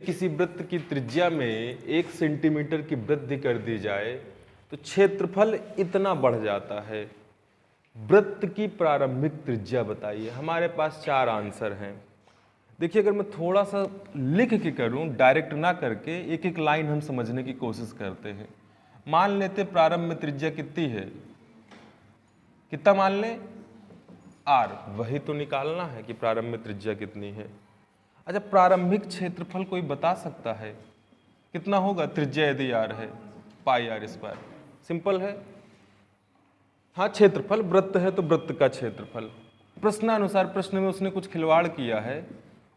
किसी वृत्त की त्रिज्या में 1 सेंटीमीटर की वृद्धि कर दी जाए तो क्षेत्रफल इतना बढ़ जाता है। वृत्त की प्रारंभिक त्रिज्या बताइए। हमारे पास 4 आंसर हैं। देखिए, अगर मैं थोड़ा सा लिख के करूं, डायरेक्ट ना करके एक एक लाइन हम समझने की कोशिश करते हैं। मान लेते प्रारंभ में त्रिज्या कितनी है, कितना मान लें, r। वही तो निकालना है कि प्रारंभ में त्रिज्या कितनी है। अच्छा, प्रारंभिक क्षेत्रफल कोई बता सकता है कितना होगा? त्रिज्या यदि r है, पाई r स्क्वायर। सिंपल है। हाँ, क्षेत्रफल वृत्त है तो वृत्त का क्षेत्रफल। प्रश्नानुसार प्रश्न में उसने कुछ खिलवाड़ किया है।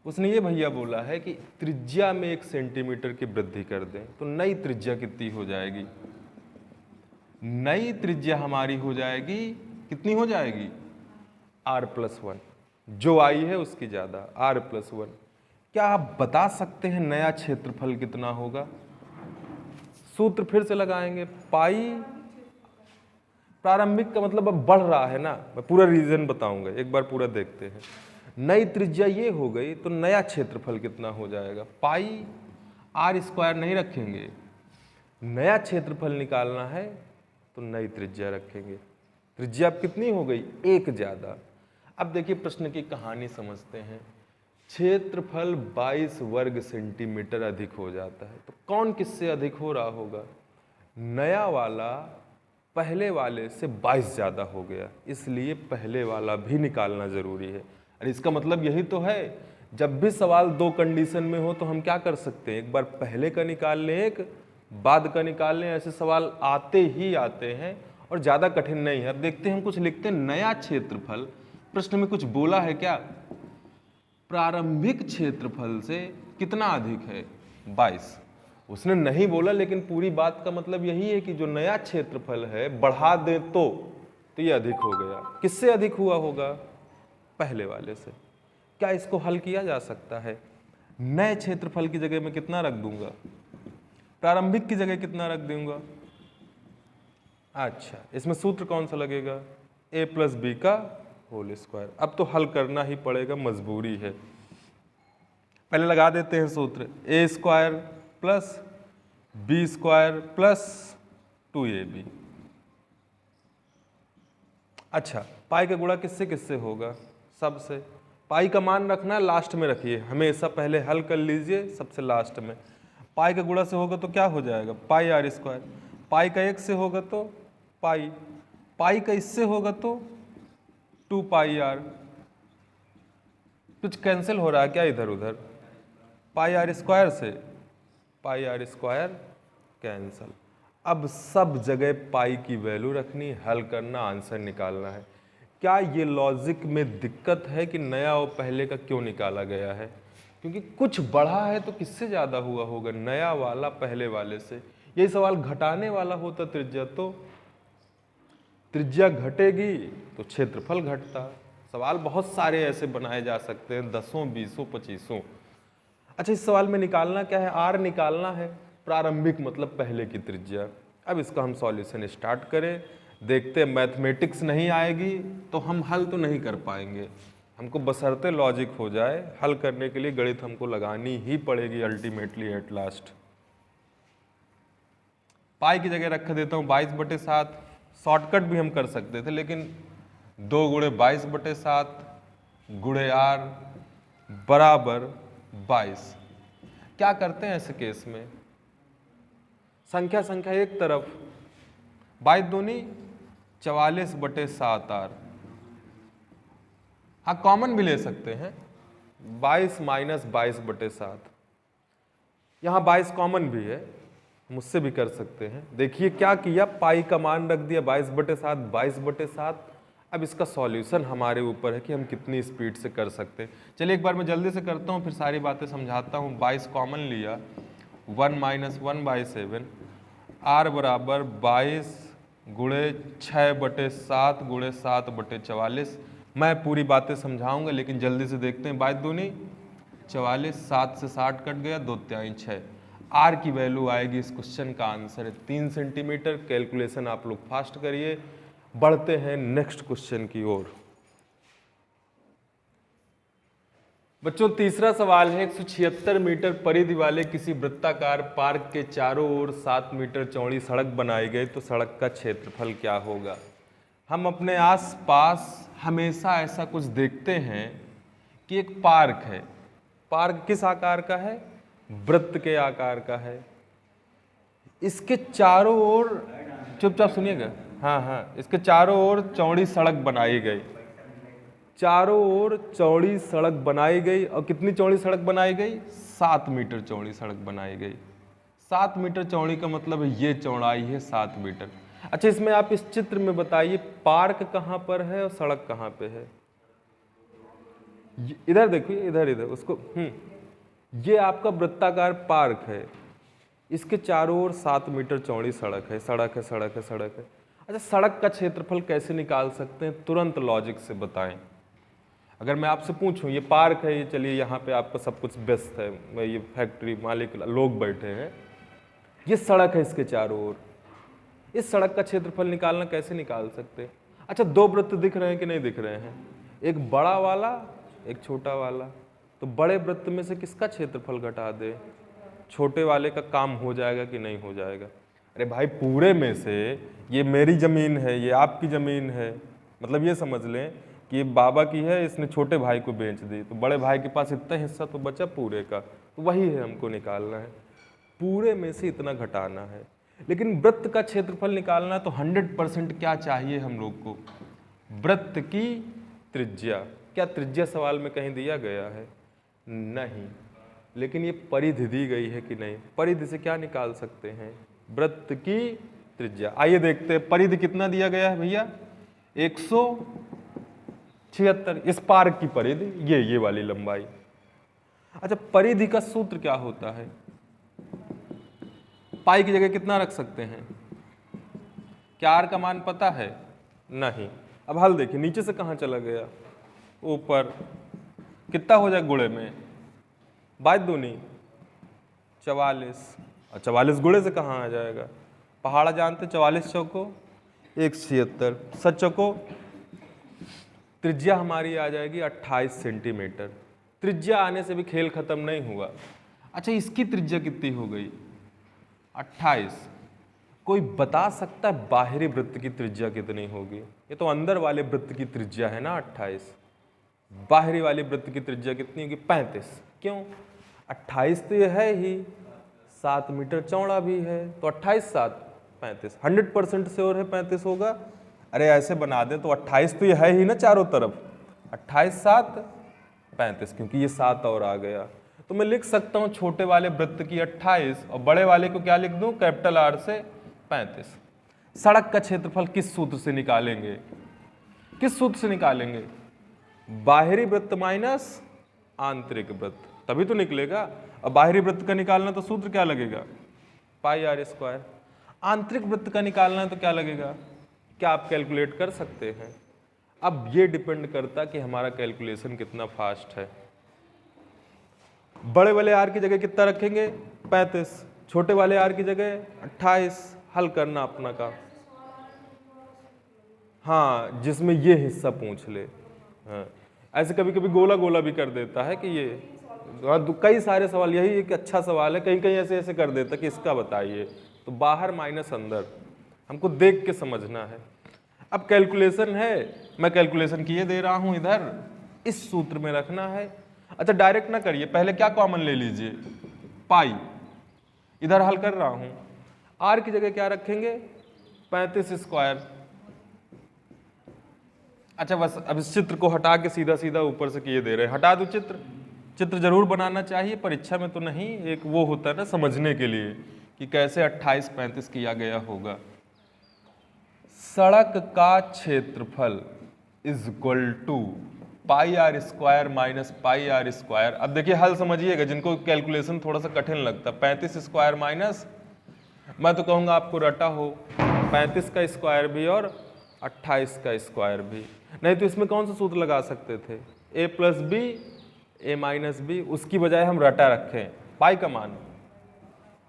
उसने ये भैया बोला है कि त्रिज्या में 1 सेंटीमीटर की वृद्धि कर दें तो नई त्रिज्या कितनी हो जाएगी? नई त्रिज्या हमारी हो जाएगी, कितनी हो जाएगी? r+1। जो आई है उसकी ज्यादा, r+1। क्या आप बता सकते हैं नया क्षेत्रफल कितना होगा? सूत्र फिर से लगाएंगे। पाई प्रारंभिक का मतलब अब बढ़ रहा है ना, मैं पूरा रीजन बताऊंगा, एक बार पूरा देखते हैं। नई त्रिज्या ये हो गई तो नया क्षेत्रफल कितना हो जाएगा? पाई r² नहीं रखेंगे, नया क्षेत्रफल निकालना है तो नई त्रिज्या रखेंगे। त्रिज्या अब कितनी हो गई? 1 ज्यादा। अब देखिए प्रश्न की कहानी समझते हैं। क्षेत्रफल 22 वर्ग सेंटीमीटर अधिक हो जाता है तो कौन किससे अधिक हो रहा होगा? नया वाला पहले वाले से 22 ज्यादा हो गया, इसलिए पहले वाला भी निकालना जरूरी है। अरे इसका मतलब यही तो है, जब भी सवाल 2 कंडीशन में हो तो हम क्या कर सकते हैं, एक बार पहले का निकाल लें, एक बाद का निकाल लें। ऐसे सवाल आते ही आते हैं और ज्यादा कठिन नहीं है। अब देखते हैं, हम कुछ लिखते हैं। नया क्षेत्रफल, प्रश्न में कुछ बोला है क्या? प्रारंभिक क्षेत्रफल से कितना अधिक है? 22। उसने नहीं बोला, लेकिन पूरी बात का मतलब यही है कि जो नया क्षेत्रफल है बढ़ा दे तो ये अधिक हो गया। किससे अधिक हुआ होगा? पहले वाले से। क्या इसको हल किया जा सकता है? नए क्षेत्रफल की जगह में कितना रख दूंगा? प्रारंभिक की जगह कितना रख दूंगा? अच्छा, इसमें सूत्र कौन सा लगेगा? a+b का होल स्क्वायर। अब तो हल करना ही पड़ेगा, मजबूरी है। पहले लगा देते हैं सूत्र। a² + b² + 2ab। अच्छा, पाई का गुणा किससे किससे होगा? सबसे। पाई का मान रखना है लास्ट में रखिए, हमेशा पहले हल कर लीजिए, सबसे लास्ट में। पाई का गुणा से होगा तो क्या हो जाएगा? पाई r²। पाई का 1 से होगा तो पाई, पाई का इससे होगा तो 2 पाई r। कुछ कैंसिल हो रहा है क्या इधर उधर? पाई r² से पाई r² कैंसल। अब सब जगह पाई की वैल्यू रखनी, हल करना, आंसर निकालना है। क्या ये लॉजिक में दिक्कत है कि नया और पहले का क्यों निकाला गया है? क्योंकि कुछ बढ़ा है तो किससे ज़्यादा हुआ होगा? नया वाला पहले वाले से। यही सवाल घटाने वाला होता त्रिज्या, तो त्रिज्या घटेगी तो क्षेत्रफल घटता। सवाल बहुत सारे ऐसे बनाए जा सकते हैं, 10, 20, 25। अच्छा, इस सवाल में निकालना क्या है? r निकालना है। प्रारंभिक मतलब पहले की त्रिज्या। अब इसका हम सॉल्यूशन स्टार्ट करें। देखते हैं, मैथमेटिक्स नहीं आएगी तो हम हल तो नहीं कर पाएंगे। हमको बशर्ते लॉजिक हो जाए, हल करने के लिए गणित हमको लगानी ही पड़ेगी अल्टीमेटली एट लास्ट। पाई की जगह रख देता हूँ 22/7। शॉर्टकट भी हम कर सकते थे, लेकिन 2 × 22/7 × r बराबर 22। क्या करते हैं ऐसे केस में? संख्या संख्या एक तरफ, 22 दूनी 44/7 r। हाँ, कॉमन भी ले सकते हैं, 22 - 22/7। यहाँ 22 कॉमन भी है, मुझसे भी कर सकते हैं। देखिए क्या किया, पाई का मान रख दिया 22/7, 22/7। अब इसका सॉल्यूशन हमारे ऊपर है कि हम कितनी स्पीड से कर सकते हैं। चलिए एक बार मैं जल्दी से करता हूँ, फिर सारी बातें समझाता हूँ। 22 कॉमन लिया, 1 - 1/7 r बराबर 22 × 6/7 × 7/44। मैं पूरी बातें समझाऊंगा, लेकिन जल्दी से देखते हैं। 22 दूनी 44, 7 से 60 कट गया, 2 तिहाई 6। आर की वैल्यू आएगी, इस क्वेश्चन का आंसर है 3 सेंटीमीटर। कैलकुलेशन आप लोग फास्ट करिए। बढ़ते हैं नेक्स्ट क्वेश्चन की ओर। बच्चों तीसरा सवाल है, 176 मीटर परिधि वाले किसी वृत्ताकार पार्क के चारों ओर 7 मीटर चौड़ी सड़क बनाई गई तो सड़क का क्षेत्रफल क्या होगा। हम अपने आसपास हमेशा ऐसा कुछ देखते हैं कि एक पार्क है। पार्क किस आकार का है? वृत्त के आकार का है। इसके चारों ओर, चुपचाप सुनिएगा, हाँ, इसके चारों ओर चौड़ी सड़क बनाई गई। चारों ओर चौड़ी सड़क बनाई गई। और कितनी चौड़ी सड़क बनाई गई? 7 मीटर चौड़ी सड़क बनाई गई। 7 मीटर चौड़ी का मतलब है ये चौड़ाई है 7 मीटर। अच्छा, इसमें आप इस चित्र में बताइए पार्क कहाँ पर है और सड़क कहाँ पे है? इधर देखिए, इधर उसको, ये आपका वृत्ताकार पार्क है। इसके चारों ओर 7 मीटर चौड़ी सड़क है। सड़क है, सड़क है, सड़क है। अच्छा, सड़क का क्षेत्रफल कैसे निकाल सकते हैं? तुरंत लॉजिक से बताएं। अगर मैं आपसे पूछूं ये पार्क है, ये चलिए यहाँ पे आपका सब कुछ व्यस्त है, ये फैक्ट्री मालिक लोग बैठे हैं, ये सड़क है इसके चारों ओर, इस सड़क का क्षेत्रफल निकालना कैसे निकाल सकते हैं? अच्छा, 2 वृत्त दिख रहे हैं कि नहीं दिख रहे हैं? एक बड़ा वाला, एक छोटा वाला। तो बड़े वृत्त में से किसका क्षेत्रफल घटा दे? छोटे वाले का काम हो जाएगा कि नहीं हो जाएगा? अरे भाई, पूरे में से ये मेरी ज़मीन है, ये आपकी ज़मीन है, मतलब ये समझ लें कि ये बाबा की है, इसने छोटे भाई को बेच दी, तो बड़े भाई के पास इतना हिस्सा तो बचा पूरे का, तो वही है हमको निकालना है। पूरे में से इतना घटाना है। लेकिन वृत्त का क्षेत्रफल निकालना है तो 100% क्या चाहिए हम लोग को? वृत्त की त्रिज्या। क्या त्रिज्या सवाल में कहीं दिया गया है? नहीं। लेकिन ये परिधि दी गई है कि नहीं? परिधि से क्या निकाल सकते हैं? वृत्त की त्रिज्या। आइए देखते हैं परिधि कितना दिया गया है भैया, 176। इस पार्क की परिधि ये वाली लंबाई। अच्छा, परिधि का सूत्र क्या होता है? पाई की जगह कितना रख सकते हैं? क्या आर का मान पता है? नहीं। अब हल देखिए, नीचे से कहाँ चला गया? ऊपर। कितना हो जाए गुणे में? 22 दूनी 44। और 44 गुणे से कहाँ आ जाएगा? पहाड़ा जानते, 44 चौको 176, 7 चौको। त्रिज्या हमारी आ जाएगी 28 सेंटीमीटर। त्रिज्या आने से भी खेल खत्म नहीं हुआ। अच्छा, इसकी त्रिज्या कितनी हो गई? 28। कोई बता सकता है बाहरी वृत्त की त्रिज्या कितनी होगी? ये तो अंदर वाले वृत्त की त्रिज्या है ना 28। बाहरी वाली वृत्त की त्रिज्या कितनी होगी? 35। क्यों? 28 तो ये है ही, 7 मीटर चौड़ा भी है, तो 28 7 35। 100% श्योर है 35 होगा? अरे ऐसे बना दें तो 28 तो ये है ही ना चारों तरफ, 28 7 35, क्योंकि ये 7 और आ गया। तो मैं लिख सकता हूँ छोटे वाले वृत्त की 28 और बड़े वाले को क्या लिख दूँ? कैपिटल आर से 35। सड़क का क्षेत्रफल किस सूत्र से निकालेंगे? किस सूत्र से निकालेंगे? बाहरी वृत्त माइनस आंतरिक वृत्त, तभी तो निकलेगा। और बाहरी वृत्त का निकालना तो सूत्र क्या लगेगा? पाई आर स्क्वायर। आंतरिक वृत्त का निकालना तो क्या लगेगा? क्या आप कैलकुलेट कर सकते हैं? अब ये डिपेंड करता कि हमारा कैलकुलेशन कितना फास्ट है। बड़े वाले आर की जगह कितना रखेंगे? 35। छोटे वाले आर की जगह 28। हल करना अपना काम। हाँ, जिसमें ये हिस्सा पूछ ले। हाँ, ऐसे कभी कभी गोला गोला भी कर देता है कि ये, कई सारे सवाल, यही एक अच्छा सवाल है, कहीं कहीं ऐसे ऐसे कर देता कि इसका बताइए, तो बाहर माइनस अंदर हमको देख के समझना है। अब कैलकुलेशन है, मैं कैलकुलेशन किए दे रहा हूं, इधर इस सूत्र में रखना है। अच्छा, डायरेक्ट ना करिए, पहले क्या कॉमन ले लीजिए? पाई। इधर हल कर रहा हूं, आर की जगह क्या रखेंगे? 35 स्क्वायर। अच्छा, बस अब इस चित्र को हटा के सीधा सीधा ऊपर से किए दे रहे हैं। हटा दो चित्र? चित्र जरूर बनाना चाहिए, परीक्षा में तो नहीं, एक वो होता है ना समझने के लिए कि कैसे 28 35 किया गया होगा। सड़क का क्षेत्रफल is equal to pi R square minus pi R square. अब देखिए हल समझिएगा, जिनको कैलकुलेशन थोड़ा सा कठिन लगता है। 35 स्क्वायर माइनस, मैं तो कहूँगा आपको रटा हो, 35 का स्क्वायर भी और 28 का स्क्वायर भी। नहीं तो इसमें कौन सा सूत्र लगा सकते थे? a plus B A minus B. उसकी बजाय हम रटा रखें पाई का मान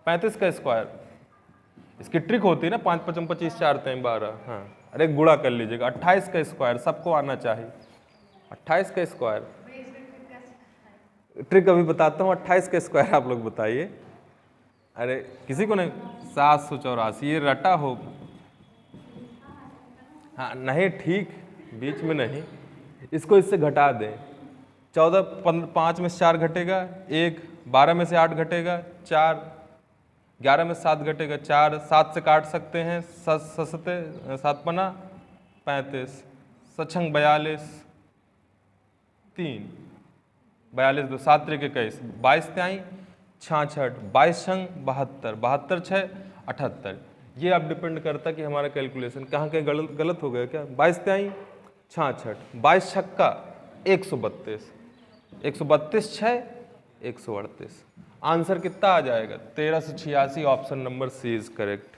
35 का स्क्वायर। इसकी ट्रिक होती है ना, 5 5 25 4 3 12। हाँ, अरे गुणा कर लीजिएगा। 28 का स्क्वायर सबको आना चाहिए। 28 का स्क्वायर ट्रिक अभी बताता हूँ, 28 का स्क्वायर आप लोग बताइए। अरे किसी को नहीं, 784, ये रटा हो। हाँ नहीं ठीक, बीच में नहीं, इसको इससे घटा दें। 14 5 में से 4 घटेगा 1, 12 में से 8 घटेगा 4, 11 में से 7 घटेगा 4, 7 से काट सकते हैं, 7 पना 35, सछंग 42, 3, 42 2, 7 3 21, 22 त्याई 66, 22 छंग 72, 72 6 78। ये अब डिपेंड करता कि हमारा कैलकुलेशन कहाँ कहीं गलत हो गया क्या। 22 त्याई 66, 22 छक्का 132, 132 6 138। आंसर कितना आ जाएगा? 1386। Option number C is correct.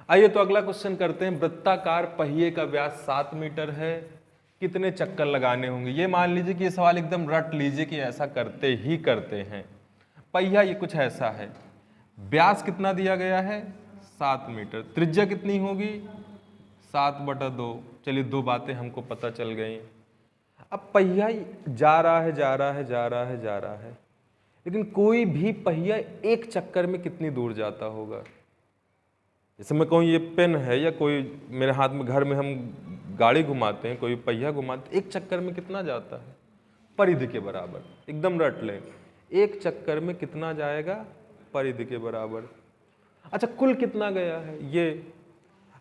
आइए तो अगला क्वेश्चन करते हैं। वृत्ताकार पहिए का व्यास 7 मीटर है, कितने चक्कर लगाने होंगे? ये मान लीजिए कि ये सवाल एकदम रट लीजिए कि ऐसा करते ही करते हैं। पहिया ये कुछ ऐसा है, व्यास कितना दिया गया है? 7 मीटर। त्रिज्या कितनी होगी? 7/2। चलिए 2 बातें हमको पता चल गई। अब पहिया जा रहा है जा रहा है जा रहा है जा रहा है, लेकिन कोई भी पहिया एक चक्कर में कितनी दूर जाता होगा? जैसे मैं कहूँ ये पेन है, या कोई मेरे हाथ में, घर में हम गाड़ी घुमाते हैं, कोई पहिया घुमाते, एक चक्कर में कितना जाता है? परिधि के बराबर। एकदम रट लें, एक चक्कर में कितना जाएगा? परिधि के बराबर। अच्छा कुल कितना गया है ये?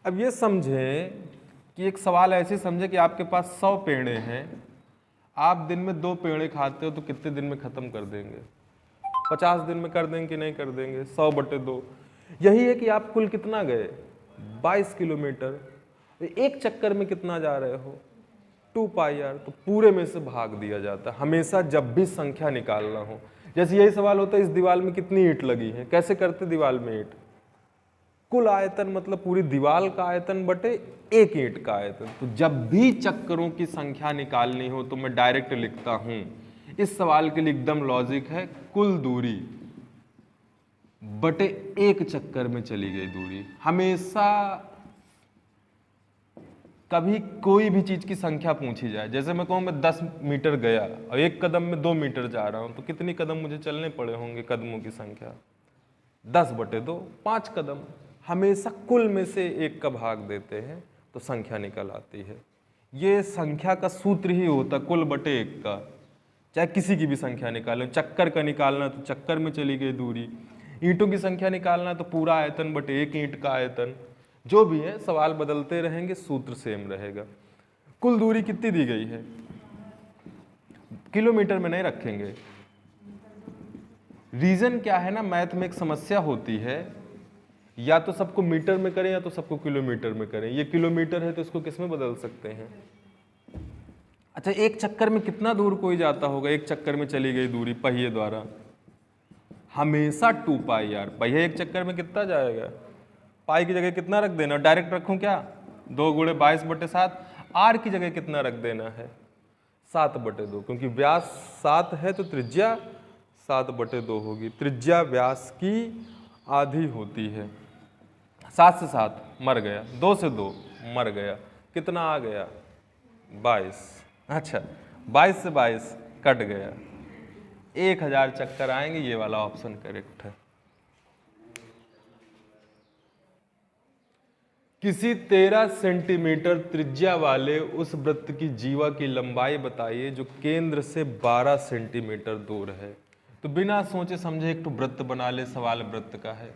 अब ये समझें कि एक सवाल ऐसे समझे कि आपके पास 100 पेड़े हैं, आप दिन में 2 पेड़े खाते हो तो कितने दिन में खत्म कर देंगे? 50 दिन में कर देंगे कि नहीं कर देंगे? 100/2। यही है कि आप कुल कितना गए? 22 किलोमीटर। एक चक्कर में कितना जा रहे हो? 2πr। तो पूरे में से भाग दिया जाता है हमेशा जब भी संख्या निकालना हो। जैसे यही सवाल होता है इस दीवार में कितनी ईंट लगी है, कैसे करते दीवार में ईंट? कुल आयतन मतलब पूरी दीवार का आयतन बटे एक ईंट का आयतन। तो जब भी चक्करों की संख्या निकालनी हो तो मैं डायरेक्ट लिखता हूं। इस सवाल के लिए एकदम लॉजिक है, कुल दूरी बटे एक चक्कर में चली गई दूरी। हमेशा कभी कोई भी चीज की संख्या पूछी जाए, जैसे मैं कहूं मैं 10 मीटर गया और एक कदम में 2 मीटर जा रहा हूं, तो कितनी कदम मुझे चलने पड़े होंगे? कदमों की संख्या 10/2, 5 कदम। हमेशा कुल में से एक का भाग देते हैं तो संख्या निकल आती है। ये संख्या का सूत्र ही होता कुल बटे एक का। चाहे किसी की भी संख्या निकालें, चक्कर का निकालना तो चक्कर में चली गई दूरी, ईंटों की संख्या निकालना तो पूरा आयतन बटे एक ईंट का आयतन। जो भी है सवाल बदलते रहेंगे, सूत्र सेम रहेगा। कुल दूरी कितनी दी गई है? किलोमीटर में नहीं रखेंगे। रीजन क्या है ना, मैथ में एक समस्या होती है, या तो सबको मीटर में करें या तो सबको किलोमीटर में करें। ये किलोमीटर है तो इसको किस में बदल सकते हैं? अच्छा एक चक्कर में कितना दूर कोई जाता होगा? एक चक्कर में चली गई दूरी पहिए द्वारा हमेशा 2πr। पहिया एक चक्कर में कितना जाएगा? पाई की जगह कितना रख देना? डायरेक्ट रखूं क्या? 2 × 22/7। आर की जगह कितना रख देना है? 7/2, क्योंकि व्यास 7 है तो त्रिज्या 7/2 होगी। त्रिज्या व्यास की आधी होती है। 7 से 7 मर गया, 2 से 2 मर गया, कितना आ गया? 22। अच्छा 22 से 22 कट गया, 1000 चक्कर आएंगे। ये वाला ऑप्शन करेक्ट है। किसी 13 सेंटीमीटर त्रिज्या वाले उस वृत्त की जीवा की लंबाई बताइए जो केंद्र से 12 सेंटीमीटर दूर है। तो बिना सोचे समझे एक तो वृत्त बना ले, सवाल वृत्त का है।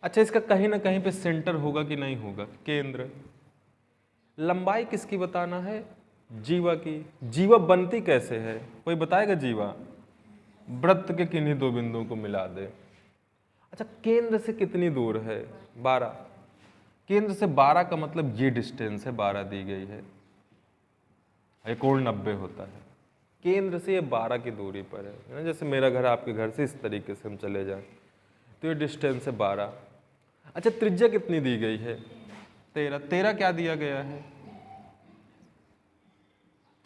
अच्छा इसका कहीं ना कहीं पे सेंटर होगा कि नहीं होगा? केंद्र। लंबाई किसकी बताना है? जीवा की। जीवा बनती कैसे है? कोई बताएगा? जीवा वृत्त के किन्हीं 2 बिंदुओं को मिला दे। अच्छा केंद्र से कितनी दूर है? 12। केंद्र से 12 का मतलब ये डिस्टेंस है, 12 दी गई है। एक कोण 90 होता है। केंद्र से ये 12 की दूरी पर है। जैसे मेरा घर आपके घर से इस तरीके से हम चले जाएं तो ये डिस्टेंस है 12। अच्छा त्रिज्या कितनी दी गई है? 13। 13 क्या दिया गया है?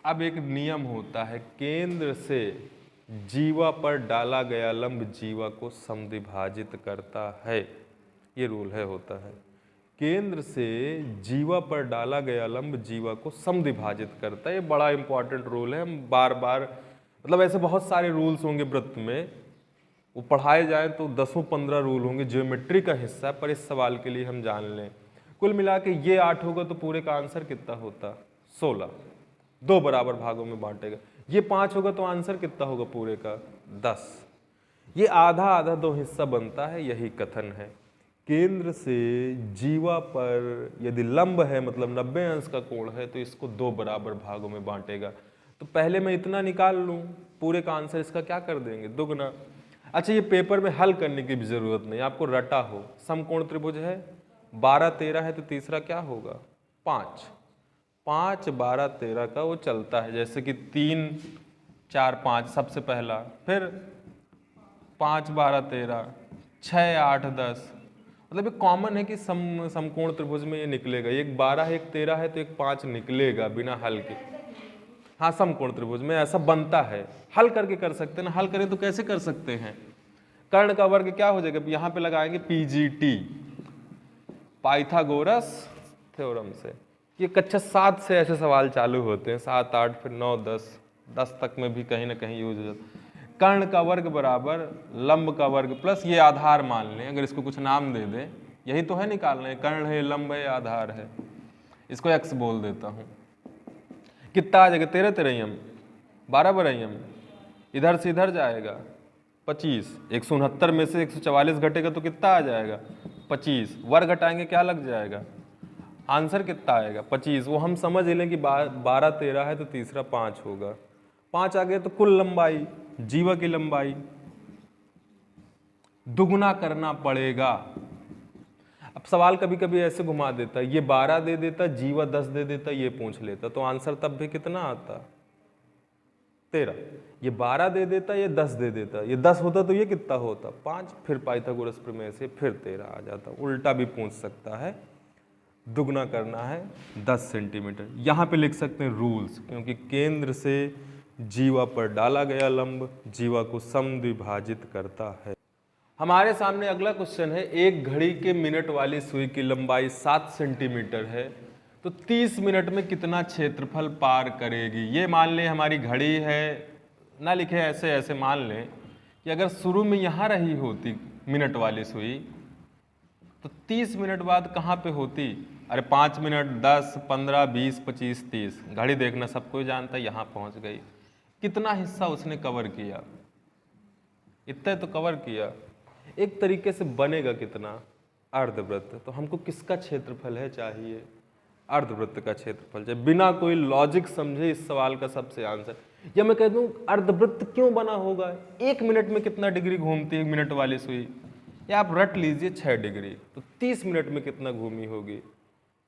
अब एक नियम होता है, केंद्र से जीवा पर डाला गया लंब जीवा को समद्विभाजित करता है। ये रूल है, होता है। केंद्र से जीवा पर डाला गया लंब जीवा को समद्विभाजित करता है। ये बड़ा इंपॉर्टेंट रूल है, हम बार बार मतलब ऐसे बहुत सारे रूल्स होंगे वृत्त में, वो पढ़ाए जाए तो 10-15 रूल होंगे, ज्योमेट्री का हिस्सा है, पर इस सवाल के लिए हम जान लें। कुल मिला के ये 8 होगा तो पूरे का आंसर कितना होता? 16। 2 बराबर भागों में बांटेगा। ये 5 होगा तो आंसर कितना होगा पूरे का? 10। ये आधा आधा 2 हिस्सा बनता है, यही कथन है। केंद्र से जीवा पर यदि लंब है मतलब 90 अंश का कोण है तो इसको 2 बराबर भागों में बांटेगा। तो पहले मैं इतना निकाल लूँ, पूरे का आंसर इसका क्या कर देंगे? दुगना। अच्छा, ये पेपर में हल करने की भी जरूरत नहीं, आपको रटा हो। समकोण त्रिभुज है, 12 13 है तो तीसरा क्या होगा? 5। 5 12 13 का वो चलता है, जैसे कि 3 4 5 सबसे पहला, फिर 5 12 13, 6 8 10। मतलब ये कॉमन है कि समकोण त्रिभुज में ये निकलेगा। एक 12 है, एक 13 है तो एक 5 निकलेगा बिना हल के। हाँ, समकोण त्रिभुज में ऐसा बनता है। हल करके कर सकते हैं ना, हल करें तो कैसे कर सकते हैं? कर्ण का वर्ग क्या हो जाएगा? यहाँ पे लगाएंगे PGT, पाइथागोरस थ्योरम से। ये कक्षा 7 से ऐसे सवाल चालू होते हैं, 7 8 फिर 9 10 तक में भी कहीं ना कहीं यूज हो जाता है। कर्ण का वर्ग बराबर लंब का वर्ग प्लस ये आधार मान लें, अगर इसको कुछ नाम दे दें, यही तो है निकालना है। कर्ण है, लंब है, आधार है, इसको x बोल देता हूँ। कितना आ जाएगा? 13 13 m, 12 12 m, इधर से इधर जाएगा 25। 169 में से 144 घटेगा तो कितना आ जाएगा? 25। वर्ग घटाएंगे क्या लग जाएगा? आंसर कितना आएगा? 25। वो हम समझ लें कि 12 13 है तो तीसरा 5 होगा। 5 आ गया तो कुल लंबाई, जीवा की लंबाई दुगना करना पड़ेगा। अब सवाल कभी कभी ऐसे घुमा देता, ये 12 दे देता, जीवा 10 दे देता, ये पूछ लेता, तो आंसर तब भी कितना आता? 13। ये 12 दे देता, ये 10 दे देता, ये 10 होता तो ये कितना होता? 5। फिर पाइथागोरस प्रमेय से फिर 13 आ जाता। उल्टा भी पूछ सकता है, दुगना करना है 10 सेंटीमीटर। यहाँ पे लिख सकते हैं रूल्स, क्योंकि केंद्र से जीवा पर डाला गया लंब जीवा को समद्विभाजित करता है। हमारे सामने अगला क्वेश्चन है, एक घड़ी के मिनट वाली सुई की लंबाई 7 सेंटीमीटर है तो 30 मिनट में कितना क्षेत्रफल पार करेगी? ये मान लें हमारी घड़ी है, ना लिखे ऐसे ऐसे मान लें कि अगर शुरू में यहाँ रही होती मिनट वाली सुई तो 30 मिनट बाद कहाँ पे होती? अरे 5 मिनट, 10 15 20 25 30, घड़ी देखना सबको जानता है, यहाँ पहुँच गई। कितना हिस्सा उसने कवर किया? इतना तो कवर किया। एक तरीके से बनेगा कितना? अर्धवृत्त। तो हमको किसका क्षेत्रफल है चाहिए? अर्धवृत्त का क्षेत्रफल चाहिए। बिना कोई लॉजिक समझे इस सवाल का सबसे आंसर, या मैं कह दूं अर्धवृत्त क्यों बना होगा? 1 मिनट में कितना डिग्री घूमती है मिनट वाली सुई? या आप रट लीजिए 6 डिग्री, तो 30 मिनट में कितना घूमी होगी?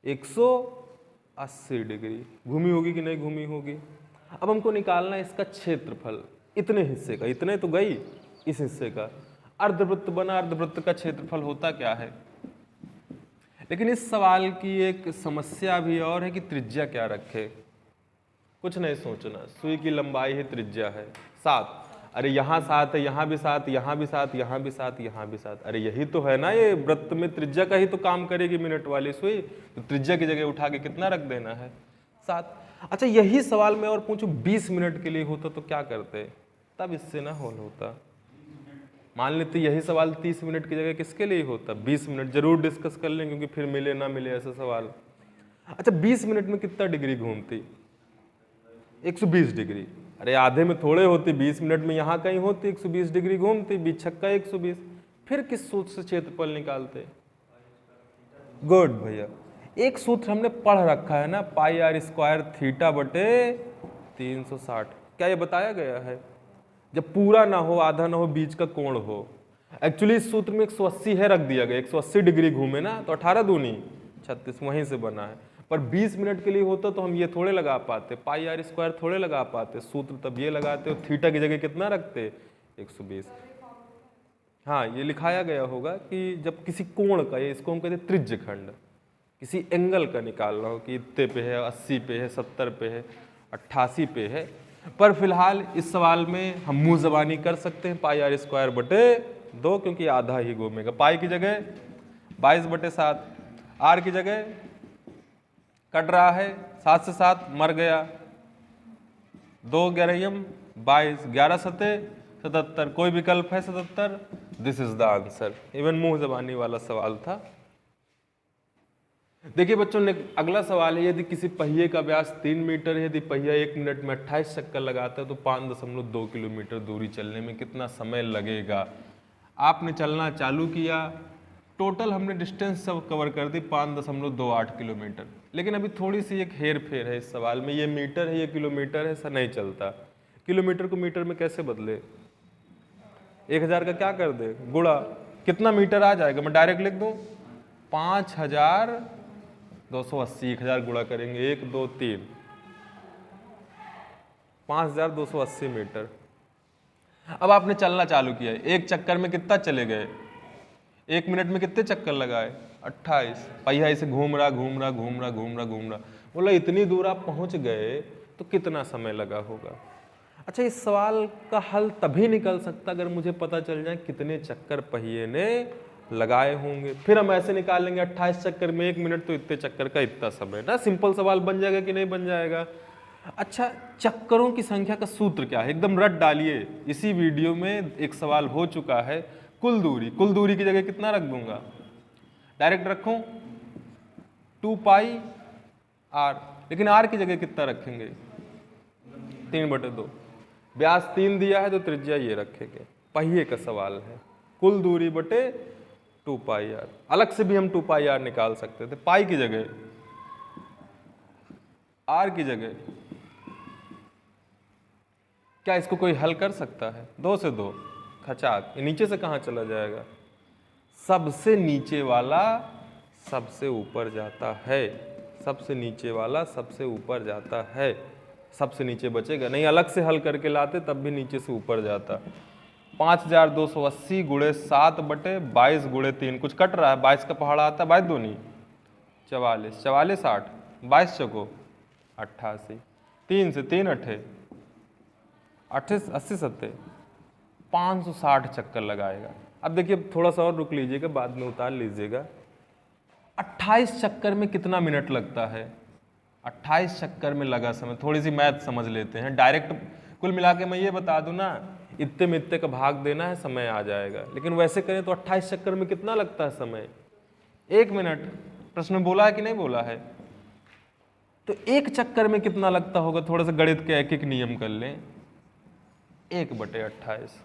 180 डिग्री घूमी होगी कि नहीं घूमी होगी? अब हमको निकालना है इसका क्षेत्रफल, इतने हिस्से का, इतने तो गई, इस हिस्से का अर्धवृत्त बना। अर्धवृत्त का क्षेत्रफल होता क्या है? लेकिन इस सवाल की एक समस्या भी और है कि त्रिज्या क्या रखे। कुछ नहीं सोचना, सुई की लंबाई है, त्रिज्या है 7। अरे यहाँ 7 है, यहाँ भी 7, यहाँ भी 7, यहाँ भी 7, यहाँ भी 7। अरे यही तो है ना, ये वृत्त में त्रिज्या का ही तो काम करेगी मिनट वाली सुई, तो त्रिज्या की जगह उठा के कितना रख देना है? 7। अच्छा, यही सवाल मैं और पूछूं 20 मिनट के लिए होता तो क्या करते? तब इससे ना हल होता। मान लेते यही सवाल 30 मिनट की जगह किसके लिए होता? 20 मिनट। जरूर डिस्कस कर लें, क्योंकि फिर मिले ना मिले ऐसा सवाल। अच्छा, 20 मिनट में कितना डिग्री घूमती? 120 डिग्री। अरे आधे में थोड़े होती, 20 मिनट में यहाँ कहीं होती 120 डिग्री घूमती, 20 छक्का 120। फिर किस सूत्र से क्षेत्रफल निकालते? गुड भैया, एक सूत्र हमने पढ़ रखा है ना, पाई आर स्क्वायर थीटा बटे 360। क्या ये बताया गया है? जब पूरा ना हो, आधा ना हो, बीच का कोण हो। एक्चुअली इस सूत्र में 180 है, रख दिया गया। 180 डिग्री घूमे ना तो 18 दूनी 36, वहीं से बना है। पर 20 मिनट के लिए होता तो हम ये थोड़े लगा पाते, पाई आर स्क्वायर थोड़े लगा पाते। सूत्र तब ये लगाते हो, थीटा की जगह कितना रखते? 120। हाँ, ये लिखाया गया होगा कि जब किसी कोण का, इसको हम कहते हैं त्रिज्य खंड, किसी एंगल का निकालना हो कि इतने पे है, 80 पे है, 70 पे है, 88 पे है। पर फिलहाल इस सवाल में हम मुंह जबानी कर सकते हैं पाई आर स्क्वायर बटे 2, क्योंकि आधा ही घूमेगा। पाई की जगह 22 बटे 7। आर की जगह कट रहा है 7 से 7 मर गया, 2 11 22, 11 सते 77, कोई विकल्प है 77? This is the answer. Even मुंह जबानी वाला सवाल था। देखिए बच्चों ने अगला सवाल है, यदि किसी पहिए का व्यास 3 मीटर है, यदि पहिया 1 मिनट में 28 चक्कर लगाता है तो 5.2 किलोमीटर दूरी चलने में कितना समय लगेगा। आपने चलना चालू किया, टोटल हमने डिस्टेंस सब कवर कर दी 5.28 किलोमीटर, लेकिन अभी थोड़ी सी एक हेर फेर है इस सवाल में, ये मीटर है ये किलोमीटर है, ऐसा नहीं चलता। किलोमीटर को मीटर में कैसे बदले, 1000 का क्या कर दे गुणा, कितना मीटर आ जाएगा, मैं डायरेक्ट लिख दूं 5280, 1000 गुणा करेंगे 1 2 3, 5280 मीटर। अब आपने चलना चालू किया, एक चक्कर में कितना चले गए, 1 मिनट में कितने चक्कर लगाए 28, पहिया इसे घूम रहा घूम रहा घूम रहा घूम रहा घूम रहा, बोला इतनी दूर आप पहुंच गए तो कितना समय लगा होगा। अच्छा, इस सवाल का हल तभी निकल सकता अगर मुझे पता चल जाए कितने चक्कर पहिए ने लगाए होंगे, फिर हम ऐसे निकाल लेंगे 28 चक्कर में 1 मिनट तो इतने चक्कर का इतना समय ना, सिंपल सवाल बन जाएगा कि नहीं बन जाएगा। अच्छा, चक्करों की संख्या का सूत्र क्या है, एकदम रट डालिए, इसी वीडियो में एक सवाल हो चुका है, कुल दूरी की जगह कितना रख दूंगा, डायरेक्ट रखूं 2 पाई आर, लेकिन आर की जगह कितना रखेंगे 3/2, व्यास 3 दिया है तो त्रिज्या ये रखेंगे, पहिए का सवाल है, कुल दूरी बटे 2 पाई आर। अलग से भी हम 2 पाई आर निकाल सकते थे, पाई की जगह आर की जगह, क्या इसको कोई हल कर सकता है, 2 से 2 खचाक, ये नीचे से कहाँ चला जाएगा, सबसे नीचे वाला सबसे ऊपर जाता है, सबसे नीचे वाला सबसे ऊपर जाता है, सबसे नीचे बचेगा नहीं, अलग से हल करके लाते तब भी नीचे से ऊपर जाता। 5280 गुणे 7 बटे 22 गुणे 3, कुछ कट रहा है, 22 का पहाड़ा आता है, 22 दूनी 44, 44 8, 22 चौको 88, 3 से 3 अठे 80 सत्ते 560 चक्कर लगाएगा। अब देखिए थोड़ा सा और रुक लीजिएगा, बाद में उतार लीजिएगा। 28 चक्कर में कितना मिनट लगता है, 28 चक्कर में लगा समय, थोड़ी सी मैथ समझ लेते हैं, डायरेक्ट कुल मिला के मैं ये बता दूं ना, इतने में इतने का भाग देना है, समय आ जाएगा, लेकिन वैसे करें तो 28 चक्कर में कितना लगता है समय, 1 मिनट। प्रश्न में बोला है कि नहीं बोला है, तो 1 चक्कर में कितना लगता होगा, थोड़ा सा गणित के एक एक नियम कर लें, 1/28,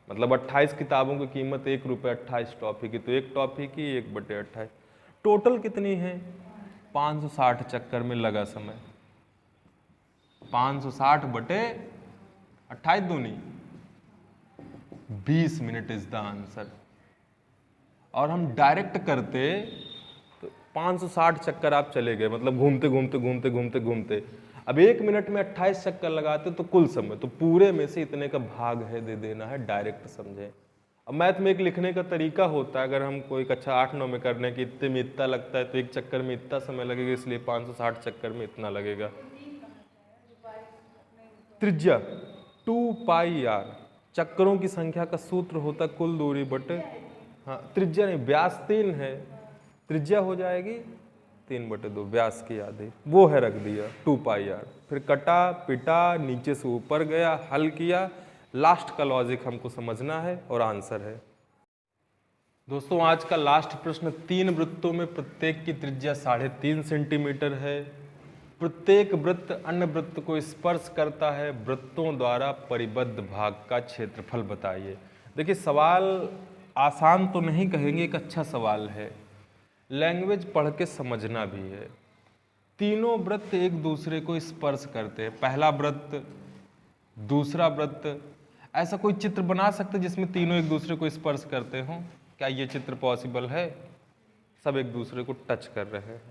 मतलब 28 किताबों की कीमत 1 रुपये 28 टॉफी की, तो 1 टॉफी की 1/28, टोटल कितनी है 560 चक्कर में लगा समय, 560 बटे 28 दूनी 20 मिनट इज द आंसर। और हम डायरेक्ट करते तो 560 चक्कर आप चले गए, मतलब घूमते घूमते घूमते घूमते घूमते, अब 1 मिनट में 28 चक्कर लगाते तो कुल समय, तो पूरे में से इतने का भाग है दे देना है, डायरेक्ट समझे। अब मैथ में एक लिखने का तरीका होता है, अगर हम कोई कक्षा 8-9 में करने की इतने में इतना लगता है तो 1 चक्कर में इतना समय लगेगा, इसलिए 560 चक्कर में इतना लगेगा। त्रिज्या 2 पाई आर, चक्करों की संख्या का सूत्र होता है कुल दूरी बटे, हाँ त्रिज्या नहीं, व्यास 3 है, त्रिज्या हो जाएगी 3/2, व्यास की आधी, वो है रख दिया 2 पाई आर, फिर कटा पिटा नीचे से ऊपर गया, हल किया, लास्ट का लॉजिक हमको समझना है और आंसर है। दोस्तों आज का लास्ट प्रश्न, 3 वृत्तों में प्रत्येक की त्रिज्या 3.5 सेंटीमीटर है, प्रत्येक वृत्त अन्य वृत्त को स्पर्श करता है, वृत्तों द्वारा परिबद्ध भाग का क्षेत्रफल बताइए। देखिए सवाल आसान तो नहीं कहेंगे, एक अच्छा सवाल है, लैंग्वेज पढ़ के समझना भी है। तीनों वृत्त एक दूसरे को स्पर्श करते हैं, पहला वृत्त दूसरा वृत्त, ऐसा कोई चित्र बना सकते जिसमें तीनों एक दूसरे को स्पर्श करते हों, क्या ये चित्र पॉसिबल है, सब एक दूसरे को टच कर रहे हैं।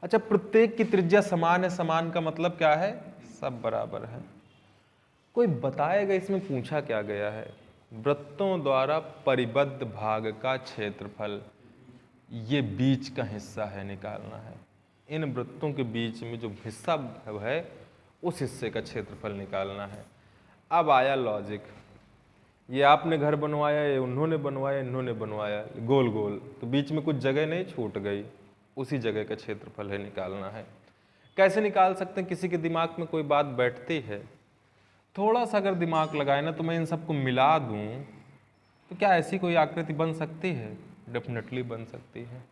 अच्छा, प्रत्येक की त्रिज्या समान है, समान का मतलब क्या है, सब बराबर है। कोई बताएगा इसमें पूछा क्या गया है, वृत्तों द्वारा परिबद्ध भाग का क्षेत्रफल, ये बीच का हिस्सा है, निकालना है, इन वृत्तों के बीच में जो हिस्सा है उस हिस्से का क्षेत्रफल निकालना है। अब आया लॉजिक, ये आपने घर बनवाया, ये उन्होंने बनवाया, इन्होंने बनवाया, गोल गोल, तो बीच में कुछ जगह नहीं छूट गई, उसी जगह का क्षेत्रफल है निकालना है। कैसे निकाल सकते हैं? किसी के दिमाग में कोई बात बैठती है, थोड़ा सा अगर दिमाग लगाए ना, तो मैं इन सबको मिला दूं तो क्या ऐसी कोई आकृति बन सकती है? डेफिनेटली बन सकती है।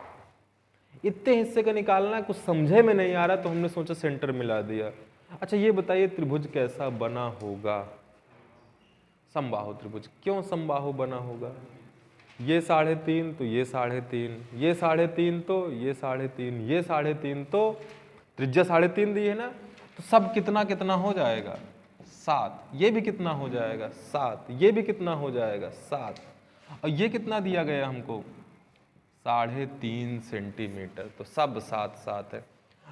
इतने हिस्से का निकालना है, कुछ समझे में नहीं आ रहा तो हमने सोचा सेंटर मिला दिया। अच्छा ये बताइए त्रिभुज कैसा बना होगा? समबाहु त्रिभुज। क्यों समबाहु बना होगा? ये 3.5 तो ये 3.5, ये 3.5 तो ये 3.5, ये 3.5 तो त्रिज्या 3.5 दी है ना, तो सब कितना कितना हो जाएगा? 7। ये भी कितना हो जाएगा? 7। ये भी कितना हो जाएगा? 7। और ये कितना दिया गया हमको? 3.5 सेंटीमीटर, तो सब 7 7 है।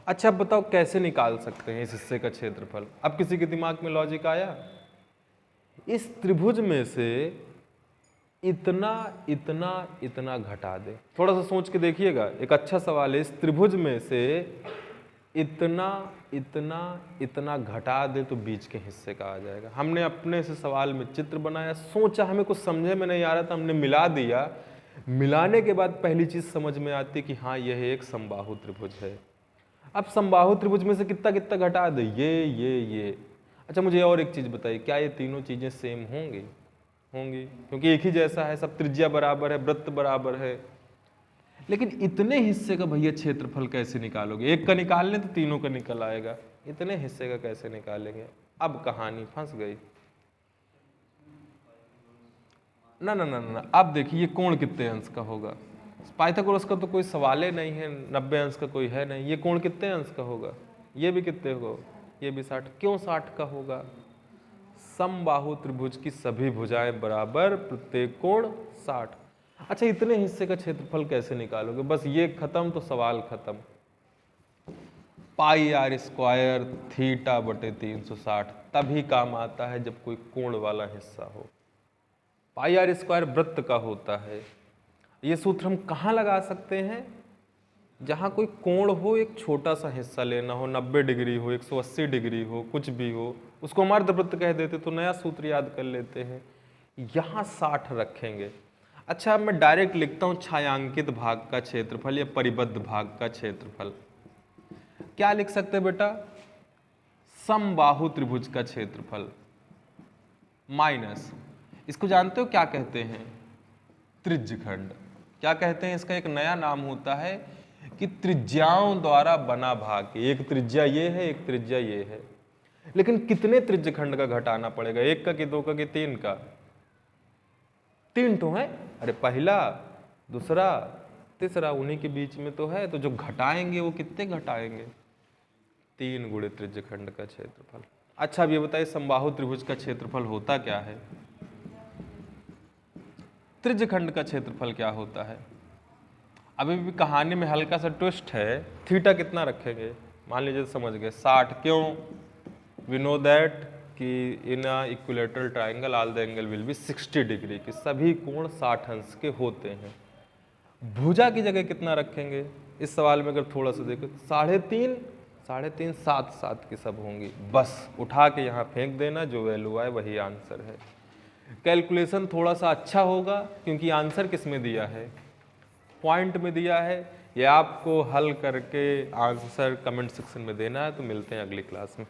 अच्छा अब बताओ कैसे निकाल सकते हैं इस हिस्से का क्षेत्रफल? अब किसी के दिमाग में लॉजिक आया? इस त्रिभुज में से इतना इतना इतना घटा दे। थोड़ा सा सोच के देखिएगा, एक अच्छा सवाल है। इस त्रिभुज में से इतना इतना इतना घटा दे तो बीच के हिस्से का आ जाएगा। हमने अपने से सवाल में चित्र बनाया, सोचा, हमें कुछ समझे में नहीं आ रहा था, हमने मिला दिया। मिलाने के बाद पहली चीज समझ में आती कि हाँ यह एक समबाहु त्रिभुज है। अब समबाहु त्रिभुज में से कितना कितना घटा दे? ये। अच्छा मुझे और एक चीज बताइए, क्या ये तीनों चीजें सेम होंगी? होंगी, क्योंकि एक ही जैसा है, सब त्रिज्या बराबर है, वृत्त बराबर है। लेकिन इतने हिस्से का भैया क्षेत्रफल कैसे निकालोगे? एक का निकाल लें तो तीनों का निकल आएगा, इतने हिस्से का कैसे निकालेंगे? अब कहानी फंस गई। ना ना ना ना, अब देखिए ये कोण कितने अंश का होगा? पाइथागोरस का तो कोई सवाल ही नहीं है, 90 अंश का कोई है नहीं। ये कोण कितने अंश का होगा? ये भी कितने होगा? ये भी 60। क्यों 60 का होगा? समबाहु त्रिभुज की सभी भुजाएं बराबर, प्रत्येक कोण 60। अच्छा इतने हिस्से का क्षेत्रफल कैसे निकालोगे? बस ये खत्म तो सवाल खत्म। पाई आर स्क्वायर थीटा बटे 360 तभी काम आता है जब कोई कोण वाला हिस्सा हो। पाई आर स्क्वायर वृत्त का होता है। ये सूत्र हम कहाँ लगा सकते हैं? जहाँ कोई कोण हो, एक छोटा सा हिस्सा लेना हो, 90 डिग्री हो, 180 डिग्री हो, कुछ भी हो, उसको हम अर्धवृत्त कह देते, तो नया सूत्र याद कर लेते हैं। यहाँ 60 रखेंगे। अच्छा अब मैं डायरेक्ट लिखता हूँ छायांकित भाग का क्षेत्रफल या परिबद्ध भाग का क्षेत्रफल। क्या लिख सकते हैं बेटा? समबाहु त्रिभुज का क्षेत्रफल माइनस, इसको जानते हो क्या कहते हैं? त्रिज्यखंड। क्या कहते हैं? इसका एक नया नाम होता है कि त्रिज्याओं द्वारा बना भाग। एक त्रिज्या ये है, एक त्रिज्या ये है, लेकिन कितने त्रिज्यखंड का घटाना पड़ेगा? 1 का कि 2 का कि 3 का? 3 तो है। अरे पहला, दूसरा, तीसरा, उन्हीं के बीच में तो है, तो जो घटाएंगे वो कितने घटाएंगे? 3 गुणे त्रिज्यखंड का क्षेत्रफल। अच्छा अब ये बताइए समबाहु त्रिभुज का क्षेत्रफल होता क्या है? त्रिज्यखंड का क्षेत्रफल क्या होता है? अभी भी कहानी में हल्का सा ट्विस्ट है। थीटा कितना रखेंगे? मान लीजिए समझ गए 60। क्यों? वी नो दैट कि इन equilateral triangle all the angle will be 60 degree, कि सभी कोण 60 अंश के होते हैं। भुजा की जगह कितना रखेंगे? इस सवाल में अगर थोड़ा सा देखो, 3.5 3.5 7 7 की सब होंगी। बस उठा के यहाँ फेंक देना, जो वैल्यू आए वही आंसर है। कैलकुलेशन थोड़ा सा अच्छा होगा क्योंकि आंसर किस में दिया है? पॉइंट में दिया है। ये आपको हल करके आंसर कमेंट सेक्शन में देना है। तो मिलते हैं अगली क्लास में।